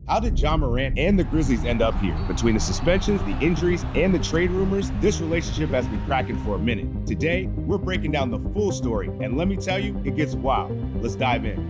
How did Ja Morant and the Grizzlies end up here? Between the suspensions, the injuries, and the trade rumors, this relationship has been cracking for a minute. Today, we're breaking down the full story, and let me tell you, it gets wild. Let's dive in.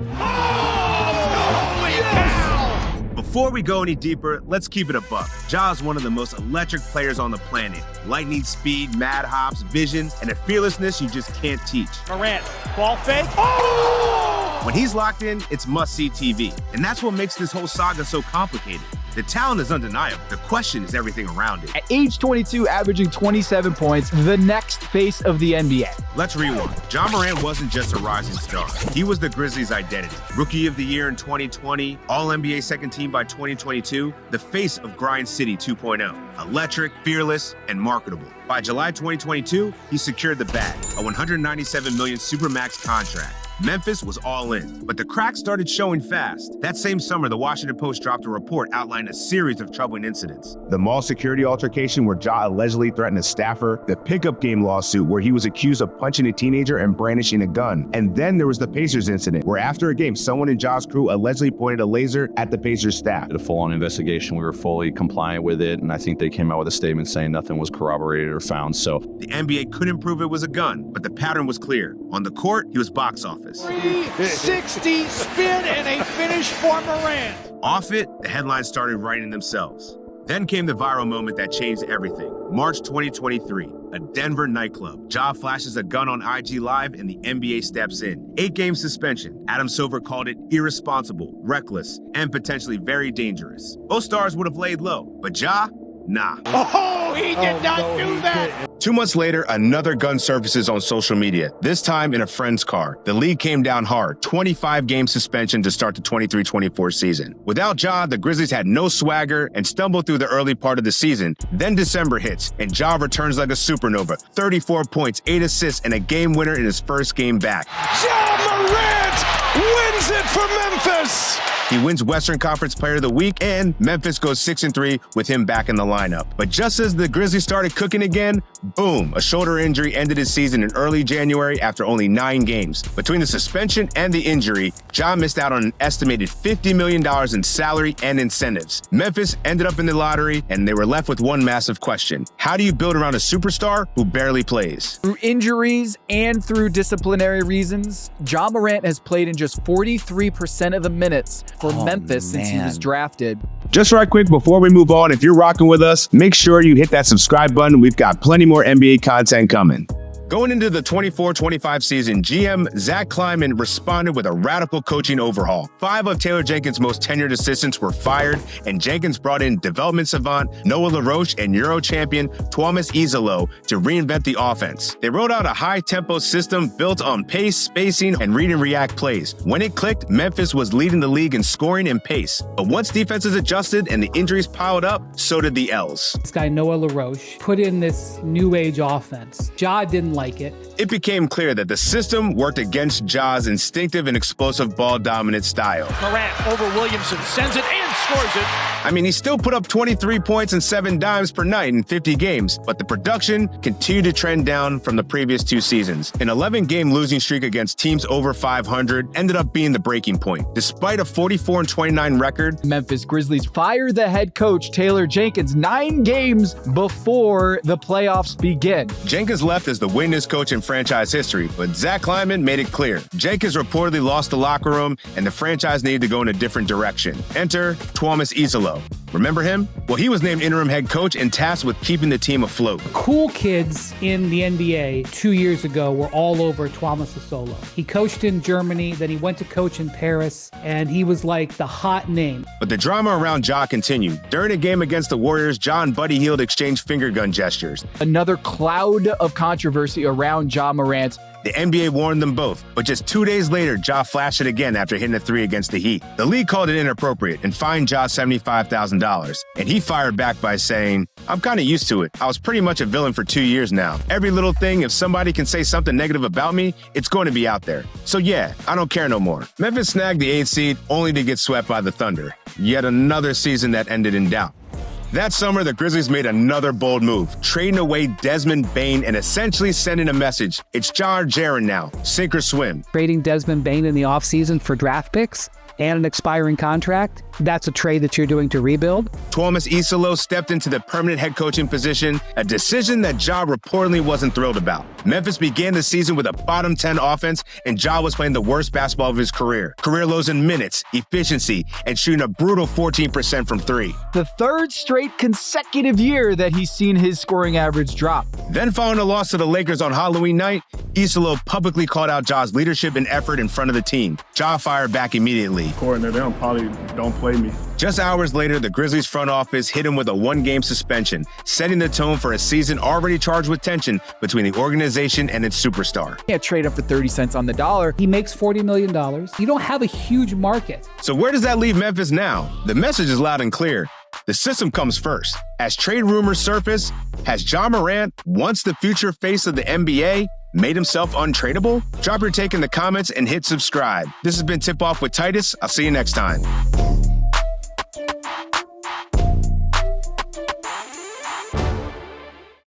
Before we go any deeper, let's keep it a buck. Ja is one of the most electric players on the planet. Lightning speed, mad hops, vision, and a fearlessness you just can't teach. Morant, ball fake. Oh! When he's locked in, it's must-see TV. And that's what makes this whole saga so complicated. The talent is undeniable. The question is everything around it. At age 22, averaging 27 points, the next face of the NBA. Let's rewind. Ja Morant wasn't just a rising star. He was the Grizzlies' identity. Rookie of the Year in 2020, All-NBA second team by 2022, the face of Grind City 2.0. Electric, fearless, and marketable. By July 2022, he secured the bag, a $197 million Supermax contract. Memphis was all in, but the cracks started showing fast. That same summer, the Washington Post dropped a report outlining a series of troubling incidents. The mall security altercation where Ja allegedly threatened a staffer, the pickup game lawsuit where he was accused of punching a teenager and brandishing a gun. And then there was the Pacers incident, where after a game, someone in Ja's crew allegedly pointed a laser at the Pacers staff. A full-on investigation, we were fully compliant with it, and I think they came out with a statement saying nothing was corroborated or found, so. The NBA couldn't prove it was a gun, but the pattern was clear. On the court, he was box office. 360 spin and a finish for Morant. Off it, the headlines started writing themselves. Then came the viral moment that changed everything. March 2023, a Denver nightclub. Ja flashes a gun on IG Live and the NBA steps in. 8-game suspension. Adam Silver called it irresponsible, reckless, and potentially very dangerous. Most stars would have laid low, but Ja, nah. Oh, he did not do that. 2 months later, another gun surfaces on social media, this time in a friend's car. The league came down hard, 25-game suspension to start the 23-24 season. Without Ja, the Grizzlies had no swagger and stumbled through the early part of the season. Then December hits, and Ja returns like a supernova. 34 points, 8 assists, and a game winner in his first game back. Ja Morant wins it for Memphis. He wins Western Conference Player of the Week, and Memphis goes 6-3 with him back in the lineup. But just as the Grizzlies started cooking again, boom, a shoulder injury ended his season in early January after only 9 games. Between the suspension and the injury, Ja missed out on an estimated $50 million in salary and incentives. Memphis ended up in the lottery, and they were left with one massive question. How do you build around a superstar who barely plays? Through injuries and through disciplinary reasons, Ja Morant has played in just 43% of the minutes for Memphis since he was drafted. Just right quick, before we move on, if you're rocking with us, make sure you hit that subscribe button. We've got plenty more NBA content coming. Going into the 24-25 season, GM Zach Kleiman responded with a radical coaching overhaul. 5 of Taylor Jenkins' most tenured assistants were fired, and Jenkins brought in development savant Noah LaRoche and Euro champion Tuomas Izalo to reinvent the offense. They rolled out a high-tempo system built on pace, spacing, and read-and-react plays. When it clicked, Memphis was leading the league in scoring and pace. But once defenses adjusted and the injuries piled up, so did the L's. This guy, Noah LaRoche, put in this new age offense. Ja didn't like it. It became clear that the system worked against Ja's instinctive and explosive ball-dominant style. Morant over Williamson, sends it and scores it. I mean, he still put up 23 points and 7 dimes per night in 50 games, but the production continued to trend down from the previous 2 seasons. An 11-game losing streak against teams over 500 ended up being the breaking point. Despite a 44-29 record, Memphis Grizzlies fired the head coach Taylor Jenkins 9 games before the playoffs begin. Jenkins left as the winningest coach in franchise history, but Zach Kleiman made it clear. Jenkins reportedly lost the locker room, and the franchise needed to go in a different direction. Enter Tuomas Izalo. Remember him? Well, he was named interim head coach and tasked with keeping the team afloat. Cool kids in the NBA 2 years ago were all over Tuomas Izalo. He coached in Germany, then he went to coach in Paris, and he was like the hot name. But the drama around Ja continued. During a game against the Warriors, Ja and Buddy Hield exchanged finger gun gestures. Another cloud of controversy around Ja Morant. The NBA warned them both, but just 2 days later, Ja flashed it again after hitting a 3 against the Heat. The league called it inappropriate and fined Ja $75,000. And he fired back by saying, "I'm kind of used to it. I was pretty much a villain for 2 years now. Every little thing, if somebody can say something negative about me, it's going to be out there. So yeah, I don't care no more." Memphis snagged the 8th seed only to get swept by the Thunder. Yet another season that ended in doubt. That summer, the Grizzlies made another bold move, trading away Desmond Bane and essentially sending a message. It's Ja or Jaren now, sink or swim. Trading Desmond Bane in the offseason for draft picks and an expiring contract, that's a trade that you're doing to rebuild? Tuomas Isalo stepped into the permanent head coaching position, a decision that Ja reportedly wasn't thrilled about. Memphis began the season with a bottom 10 offense, and Ja was playing the worst basketball of his career. Career lows in minutes, efficiency, and shooting a brutal 14% from three. The third straight consecutive year that he's seen his scoring average drop. Then following a loss to the Lakers on Halloween night, Isalo publicly called out Ja's leadership and effort in front of the team. Ja fired back immediately. They don't play me. Just hours later, the Grizzlies front office hit him with a one-game suspension, setting the tone for a season already charged with tension between the organization and its superstar. Can't trade up for 30 cents on the dollar. He makes $40 million. You don't have a huge market. So where does that leave Memphis now? The message is loud and clear. The system comes first. As trade rumors surface, has Ja Morant, once the future face of the NBA, made himself untradeable? Drop your take in the comments and hit subscribe. This has been Tip Off with Titus. I'll see you next time.